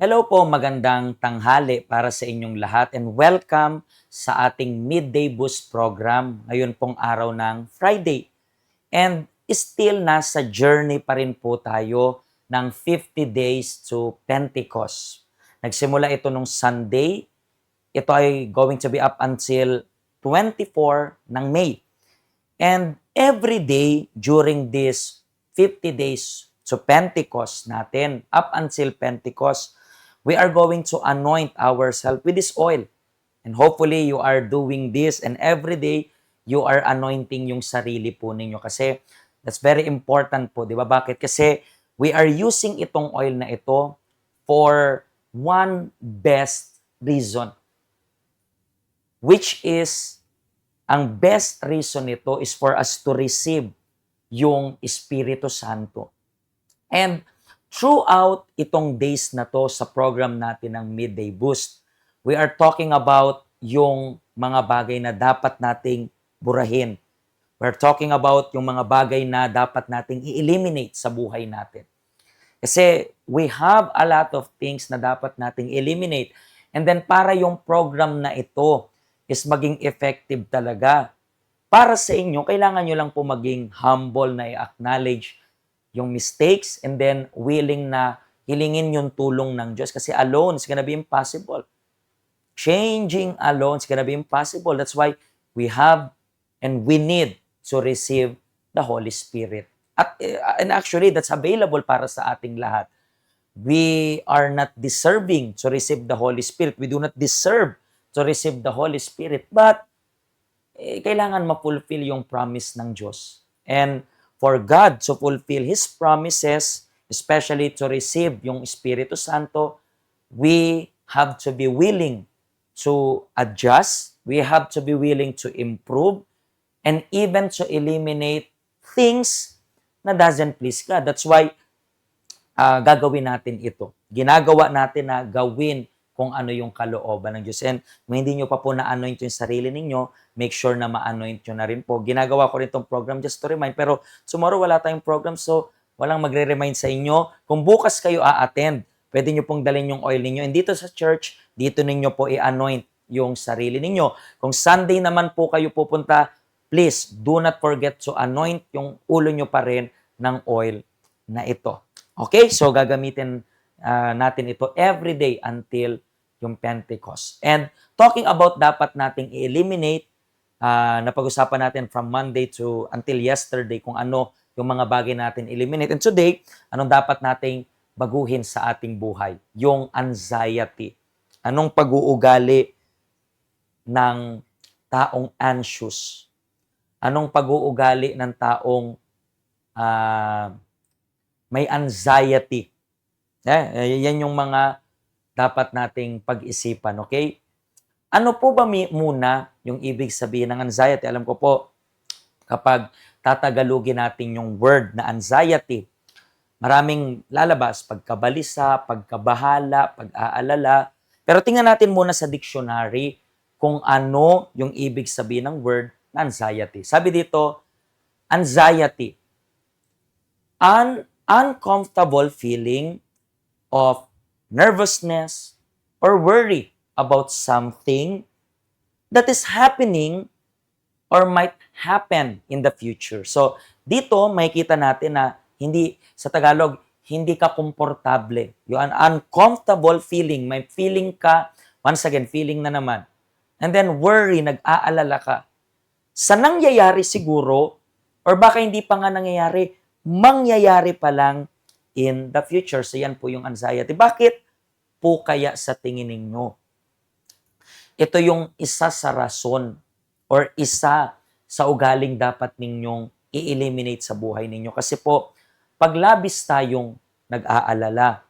Hello po, magandang tanghali para sa inyong lahat and welcome sa ating Midday Boost program ngayon pong araw ng Friday. And still nasa journey pa rin po tayo ng 50 days to Pentecost. Nagsimula ito nung Sunday. Ito ay going to be up until 24 ng May. And every day during this 50 days to Pentecost natin, up until Pentecost, we are going to anoint ourselves with this oil. And hopefully you are doing this and every day you are anointing yung sarili po ninyo kasi that's very important po, di ba? Bakit? Kasi we are using itong oil na ito for one best reason, which is ang best reason nito is for us to receive yung Espiritu Santo. And throughout itong days na to sa program natin ng Midday Boost, we are talking about yung mga bagay na dapat nating burahin. We're talking about yung mga bagay na dapat nating i-eliminate sa buhay natin. Kasi we have a lot of things na dapat nating eliminate. And then para yung program na ito is maging effective talaga, para sa inyo, kailangan nyo lang po maging humble na i-acknowledge yung mistakes and then willing na hilingin yung tulong ng Diyos. Kasi alone, it's gonna be impossible. Changing alone is gonna be impossible. That's why we have and we need to receive the Holy Spirit. And actually, that's available para sa ating lahat. We are not deserving to receive the Holy Spirit. We do not deserve to receive the Holy Spirit. But kailangan ma-fulfill yung promise ng Diyos. And for God to fulfill His promises, especially to receive yung Espiritu Santo, we have to be willing to adjust, we have to be willing to improve, and even to eliminate things na doesn't please God. That's why gagawin natin ito. Ginagawa natin na gawin kung ano yung kalooban ng Diyos. And kung hindi nyo pa po na-anoint yung sarili ninyo, make sure na ma-anoint nyo na rin po. Ginagawa ko rin itong program just to remind. Pero tomorrow wala tayong program, so walang magre-remind sa inyo. Kung bukas kayo a-attend, pwede nyo pong dalhin yung oil ninyo. And dito sa church, dito ninyo po i-anoint yung sarili ninyo. Kung Sunday naman po kayo pupunta, please do not forget to anoint yung ulo nyo pa rin ng oil na ito. Okay? So gagamitin natin ito every day until yung Pentecost. And talking about dapat nating i-eliminate, napag-usapan natin from Monday to until yesterday kung ano yung mga bagay natin eliminate. And today, anong dapat nating baguhin sa ating buhay? Yung anxiety. Anong pag-uugali ng taong anxious? Anong pag-uugali ng taong may anxiety? Yan yung mga dapat nating pag-isipan, okay? Ano po ba muna yung ibig sabihin ng anxiety? Alam ko po, kapag tatagalugin natin yung word na anxiety, maraming lalabas, pagkabalisa, pagkabahala, pag-aalala. Pero tingnan natin muna sa dictionary kung ano yung ibig sabihin ng word na anxiety. Sabi dito, anxiety, an uncomfortable feeling of nervousness or worry about something that is happening or might happen in the future. So, dito makikita natin na hindi, sa Tagalog, hindi ka komportable. Yung uncomfortable feeling, may feeling ka, once again, feeling na naman. And then worry, nag-aalala ka. Sa nangyayari siguro, or baka hindi pa nga nangyayari, mangyayari pa lang in the future. So yan po yung anxiety. Bakit po kaya sa tingin ninyo? Ito yung isa sa rason or isa sa ugaling dapat ninyong i-eliminate sa buhay ninyo. Kasi po, paglabis tayong nag-aalala,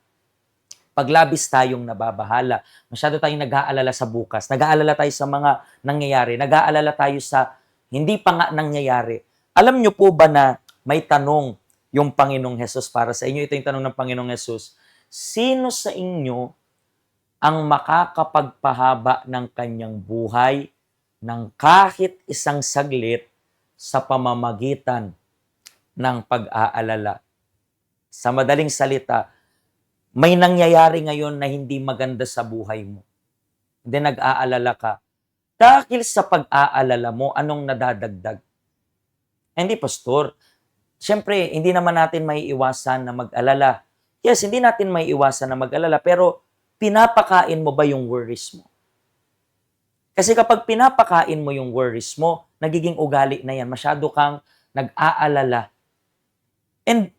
paglabis tayong nababahala, masyado tayong nag-aalala sa bukas, nag-aalala tayo sa mga nangyayari, nag-aalala tayo sa hindi pa nga nangyayari. Alam nyo po ba na may tanong yung Panginoong Hesus para sa inyo? Ito yung tanong ng Panginoong Hesus. Sino sa inyo ang makakapagpahaba ng kanyang buhay ng kahit isang saglit sa pamamagitan ng pag-aalala? Sa madaling salita, may nangyayari ngayon na hindi maganda sa buhay mo. Then nag-aalala ka. Dahil sa pag-aalala mo, anong nadadagdag? Hindi, pastor. Siyempre, hindi naman natin may iwasan na mag-alala. Yes, hindi natin may iwasan na mag-alala, pero pinapakain mo ba yung worries mo? Kasi kapag pinapakain mo yung worries mo, nagiging ugali na yan. Masyado kang nag-aalala. And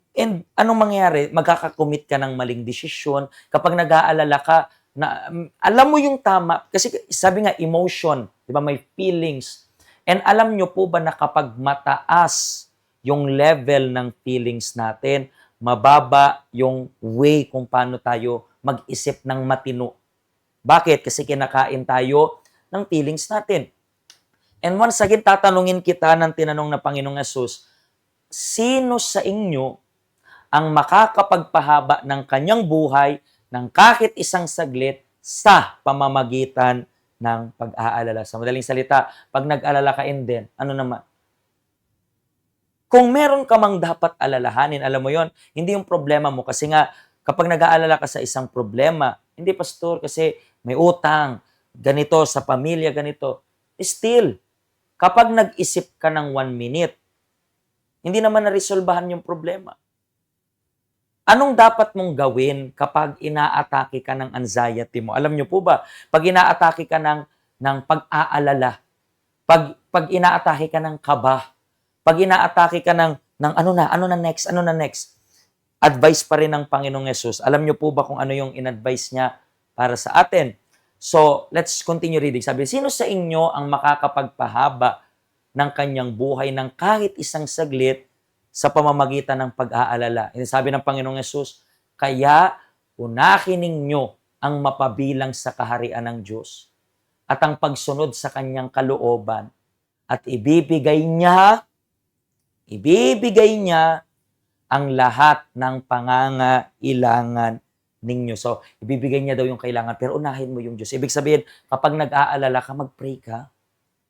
anong mangyayari? Magkakakommit ka ng maling desisyon. Kapag nag-aalala ka, na, alam mo yung tama. Kasi sabi nga, emotion. Di ba? May feelings. And alam nyo po ba na kapag mataas yung level ng feelings natin, mababa yung way kung paano tayo mag-isip ng matino. Bakit? Kasi kinakain tayo ng feelings natin. And once again, tatanungin kita ng tinanong na Panginoong Yesus, sino sa inyo ang makakapagpahaba ng kanyang buhay ng kahit isang saglit sa pamamagitan ng pag-aalala? Sa madaling salita, pag nag-alala ka din, ano naman? Kung meron ka mang dapat alalahanin, alam mo yon, hindi yung problema mo. Kasi nga, kapag nag-aalala ka sa isang problema, hindi pastor, kasi may utang, ganito, sa pamilya, ganito. Still, kapag nag-isip ka ng 1 minute, hindi naman na-resolbahan yung problema. Anong dapat mong gawin kapag inaatake ka ng anxiety mo? Alam nyo po ba, pag inaatake ka ng pag-aalala, pag inaatake ka ng kaba, pag inaatake ka ng ano na next, advice pa rin ng Panginoong Yesus. Alam nyo po ba kung ano yung in-advise niya para sa atin? So, let's continue reading. Sabi, sino sa inyo ang makakapagpahaba ng kanyang buhay ng kahit isang saglit sa pamamagitan ng pag-aalala? Sabi ng Panginoong Yesus, kaya unahin ninyo ang mapabilang sa kaharian ng Diyos at ang pagsunod sa kanyang kalooban at ibibigay niya ang lahat ng pangangailangan ninyo. So, ibibigay niya daw yung kailangan, pero unahin mo yung Diyos. Ibig sabihin, kapag nag-aalala ka, mag-pray ka.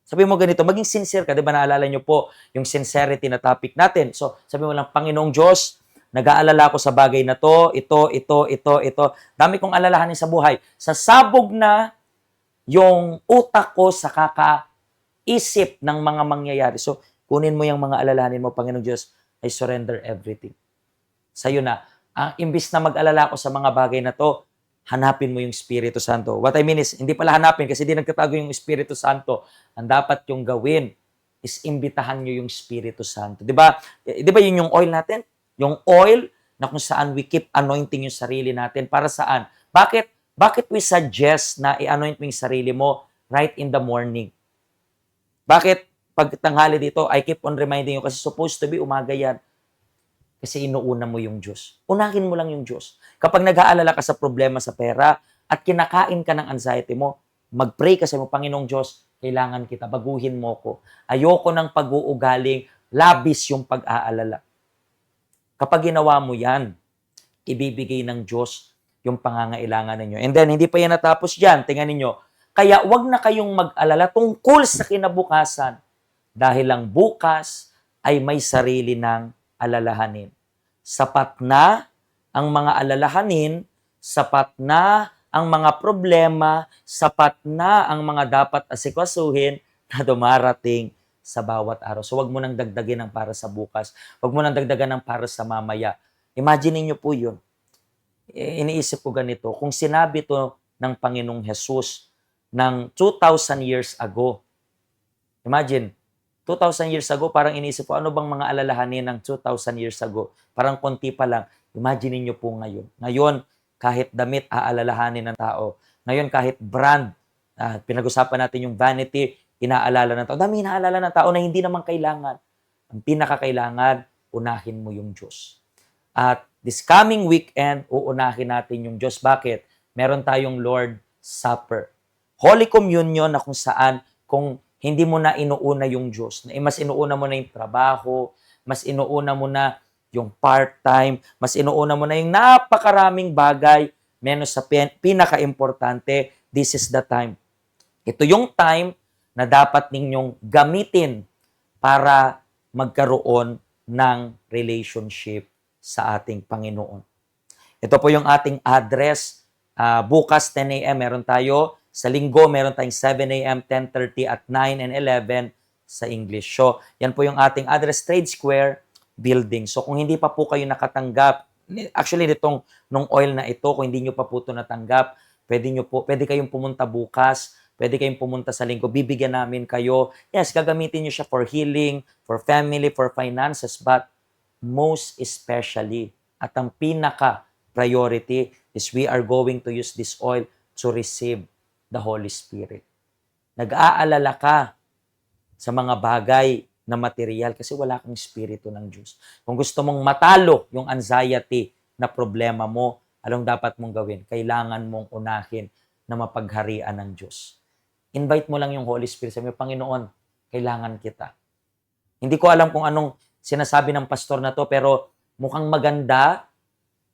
Sabi mo ganito, maging sincere ka. Di ba naalala niyo po yung sincerity na topic natin? So, sabi mo lang, Panginoong Diyos, nag-aalala ako sa bagay na to, ito. Dami kong alalahanin sa buhay. Sasabog na yung utak ko sa kakaisip ng mga mangyayari. So, kunin mo yung mga alalahanin mo, Panginoong Diyos, I surrender everything. Sa'yo na. Imbis na mag-alala ako sa mga bagay na to, hanapin mo yung Espiritu Santo. What I mean is, hindi pala hanapin kasi di nagtatago yung Espiritu Santo. Ang dapat yung gawin is imbitahan nyo yung Espiritu Santo. Di ba? Di ba yun yung oil natin? Yung oil na kung saan we keep anointing yung sarili natin. Para saan? Bakit we suggest na i-anoint mo yung sarili mo right in the morning? Bakit pag tanghali dito, I keep on reminding you kasi supposed to be umaga yan. Kasi inuuna mo yung Diyos. Unahin mo lang yung Diyos. Kapag nag-aalala ka sa problema sa pera at kinakain ka ng anxiety mo, mag-pray ka sa mo, Panginoong Diyos, kailangan kita, baguhin mo ko. Ayoko ng pag-uugaling, labis yung pag-aalala. Kapag ginawa mo yan, ibibigay ng Diyos yung pangangailangan ninyo. And then, hindi pa yan natapos dyan. Tingnan ninyo. Kaya wag na kayong mag-alala tungkol sa kinabukasan dahil lang bukas ay may sarili ng alalahanin. Sapat na ang mga alalahanin, sapat na ang mga problema, sapat na ang mga dapat asikasuhin na dumarating sa bawat araw. So wag mo nang dagdagin ng para sa bukas. Wag mo nang dagdagan ng para sa mamaya. Imagine niyo po yun. Iniisip ko ganito, kung sinabi to ng Panginoong Jesus ng 2,000 years ago, imagine, 2,000 years ago, parang iniisip ko, ano bang mga alalahanin ng 2,000 years ago? Parang konti pa lang. Imagine niyo po ngayon. Ngayon, kahit damit, aalalahanin ng tao. Ngayon, kahit brand, pinag-usapan natin yung vanity, inaalala ng tao. Dami inaalala ng tao na hindi naman kailangan. Ang pinakakailangan, unahin mo yung Diyos. At this coming weekend, uunahin natin yung Diyos. Bakit? Meron tayong Lord Supper. Holy Communion na kung saan, kung hindi mo na inuuna yung Diyos, mas inuuna mo na yung trabaho, mas inuuna mo na yung part-time, mas inuuna mo na yung napakaraming bagay, menos sa pinaka-importante, this is the time. Ito yung time na dapat ninyong gamitin para magkaroon ng relationship sa ating Panginoon. Ito po yung ating address. Bukas 10 a.m. meron tayo. Sa linggo meron tayong 7 a.m., 10:30 at 9 and 11 sa English. So, yan po yung ating address, Trade Square Building. So, kung hindi pa po kayo nakatanggap, actually nung oil na ito, kung hindi nyo pa po ito natanggap, pwede kayong pumunta bukas, pwede kayong pumunta sa linggo, bibigyan namin kayo. Yes, gagamitin nyo siya for healing, for family, for finances, but most especially, at ang pinaka-priority is we are going to use this oil to receive the Holy Spirit. Nag-aalala ka sa mga bagay na material kasi wala kang Espiritu ng Diyos. Kung gusto mong matalo yung anxiety na problema mo, anong dapat mong gawin? Kailangan mong unahin na mapagharian ng Diyos. Invite mo lang yung Holy Spirit. Sabi mo, Panginoon, kailangan kita. Hindi ko alam kung anong sinasabi ng pastor na to, pero mukhang maganda.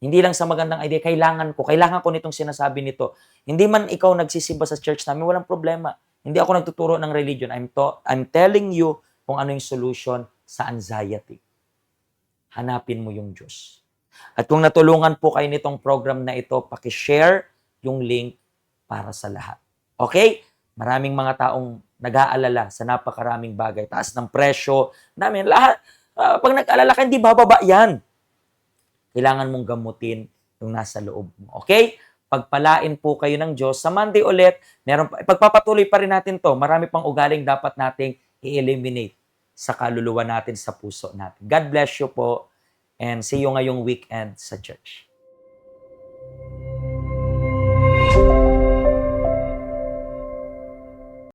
Hindi lang sa magandang idea, kailangan ko nitong sinasabi nito. Hindi man ikaw nagsisimba sa church namin, walang problema. Hindi ako nagtuturo ng religion. I'm telling you kung ano yung solution sa anxiety. Hanapin mo yung Diyos. At kung natulungan po kayo nitong program na ito, pakishare yung link para sa lahat. Okay? Maraming mga taong nag-aalala sa napakaraming bagay. Taas ng presyo namin. Lahat, pag nag-alala ka, hindi bababa yan. Kailangan mong gamutin yung nasa loob mo. Okay? Pagpalain po kayo ng Diyos. Sa Monday ulit, pagpapatuloy pa rin natin to. Marami pang ugaling dapat nating i-eliminate sa kaluluwa natin, sa puso natin. God bless you po and see you ngayong weekend sa church.